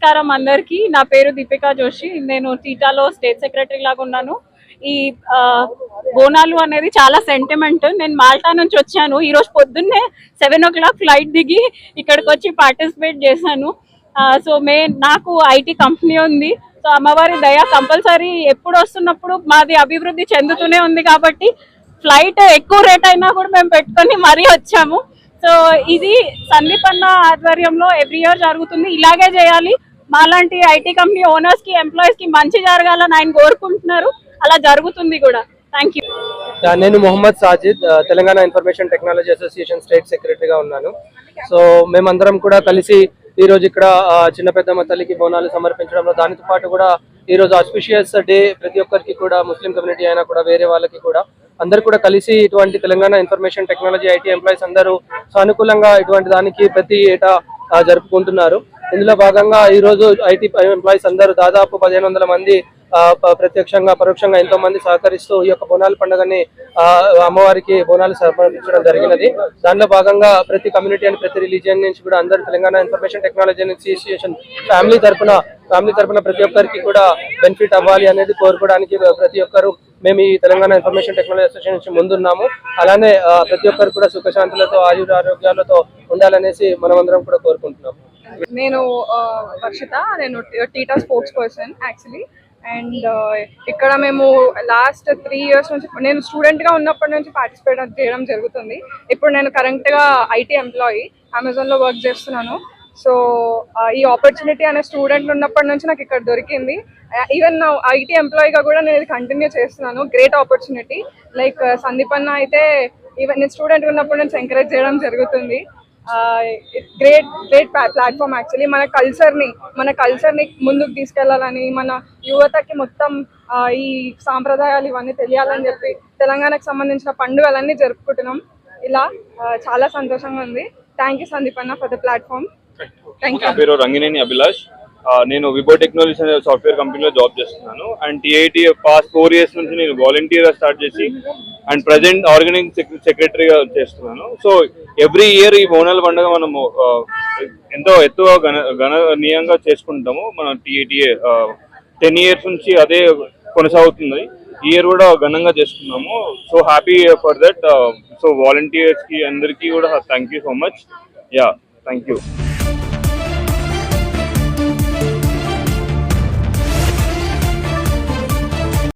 నమస్కారం అందరికి. నా పేరు దీపికా జోషి. నేను టీటాలో స్టేట్ సెక్రటరీ లాగా ఉన్నాను. ఈ బోనాలు అనేది చాలా సెంటిమెంట్. నేను మాల్టా నుంచి వచ్చాను. ఈరోజు పొద్దున్నే 7 o'clock ఫ్లైట్ దిగి ఇక్కడికి వచ్చి పార్టిసిపేట్ చేశాను. సో నాకు ఐటీ కంపెనీ ఉంది. సో అమ్మవారి దయ కంపల్సరీ ఎప్పుడు వస్తున్నప్పుడు మాది అభివృద్ధి చెందుతూనే ఉంది కాబట్టి ఫ్లైట్ ఎక్కువ రేట్ అయినా కూడా మేము పెట్టుకొని మరీ వచ్చాము. సో ఇది సందీప్ అన్న ఆధ్వర్యంలో ఎవ్రీ ఇయర్ జరుగుతుంది. ఇలాగే చేయాలి. మాలాంటి ఐటీ కంపెనీ ఓనర్స్ కి ఎంప్లాయీస్ కి మంచి జరగాలని ఆయన కోరుకుంటున్నారు. అలా జరుగుతుంది కూడా. Thank you. నేను Mohammed Sajid, Telangana information technology association state సెక్రటరీగా ఉన్నాను. సో మేమందరం కూడా కలిసి ఈ రోజు ఇక్కడ చిన్న పెద్దమ్మ తల్లికి బోనాలు సమర్పించడంలో, దానితో పాటు కూడా ఈ రోజు ఆస్పిషియస్ డే ప్రతి ఒక్కరికి కూడా, ముస్లిం కమ్యూనిటీ అయినా కూడా వేరే వాళ్ళకి కూడా అందరు కూడా కలిసి ఇటువంటి Telangana information technology IT employees అందరూ సానుకూలంగా ఇటువంటి దానికి ప్రతి ఏటా జరుపుకుంటున్నారు. ఇందులో భాగంగా ఈ రోజు ఐటీ ఎంప్లాయీస్ అందరూ దాదాపు 1500 మంది ప్రత్యక్షంగా పరోక్షంగా ఎంతో మంది సహకరిస్తూ ఈ యొక్క బోనాల పండుగని అమ్మవారికి బోనాలు సమర్పించడం జరిగినది. దానిలో భాగంగా ప్రతి కమ్యూనిటీ అండ్ ప్రతి రిలీజియన్ నుంచి కూడా అందరూ Telangana information technology association family తరపున ప్రతి ఒక్కరికి కూడా బెనిఫిట్ అవ్వాలి అనేది కోరుకోవడానికి ప్రతి ఒక్కరు మేము ఈ తెలంగాణ ఇన్ఫర్మేషన్ టెక్నాలజీ అసోసియేషన్ నుంచి ముందున్నాము. అలానే ప్రతి ఒక్కరు కూడా సుఖశాంతులతో ఆరోగ్యాలతో ఉండాలనేసి మనమందరం కూడా కోరుకుంటున్నాము. నేను వర్షిత, నేను theta sports person actually. And ఇక్కడ మేము లాస్ట్ 3 years నుంచి, నేను స్టూడెంట్గా ఉన్నప్పటి నుంచి పార్టిసిపేట్ చేయడం జరుగుతుంది. ఇప్పుడు నేను కరెంట్గా ఐటీ ఎంప్లాయీ, అమెజాన్లో వర్క్ చేస్తున్నాను. సో ఈ ఆపర్చునిటీ అనే స్టూడెంట్ ఉన్నప్పటి నుంచి నాకు ఇక్కడ దొరికింది. ఈవెన్ నా ఐటీ ఎంప్లాయీగా కూడా నేను ఇది కంటిన్యూ చేస్తున్నాను. Great opportunity. లైక్ సందీప్ అన్న అయితే ఈవెన్ నేను స్టూడెంట్ ఉన్నప్పటి నుంచి ఎంకరేజ్ చేయడం జరుగుతుంది. Great platform actually. మన కల్చర్ని ముందుకు తీసుకెళ్లాలని, మన యువతకి మొత్తం ఈ సాంప్రదాయాలు ఇవన్నీ తెలియాలని చెప్పి తెలంగాణకు సంబంధించిన పండుగలన్నీ జరుపుకుంటున్నాం. ఇలా చాలా సంతోషంగా ఉంది. థ్యాంక్ యూ సందీప్ అన్న for the platform. Thank you. పేరు రంగినేని అభిలాష్. నేను విబో టెక్నాలజీస్ అనే సాఫ్ట్వేర్ కంపెనీలో జాబ్ చేస్తున్నాను. అండ్ టీఐటీ పాస్ట్ 4 years నుంచి నేను వాలంటీర్గా స్టార్ట్ చేసి అండ్ ప్రజెంట్ ఆర్గనైజింగ్ సెక్రటరీగా చేస్తున్నాను. సో ఎవ్రీ ఇయర్ ఈ బోనాల పండుగ మనము ఎంతో ఎత్తుగా గణనీయంగా చేసుకుంటాము. మన టీఐటీఏ 10 years నుంచి అదే కొనసాగుతుంది. ఈ ఇయర్ కూడా ఘనంగా చేసుకున్నాము. So happy for that. So వాలంటీర్స్కి అందరికీ కూడా thank you so much. Yeah, thank you.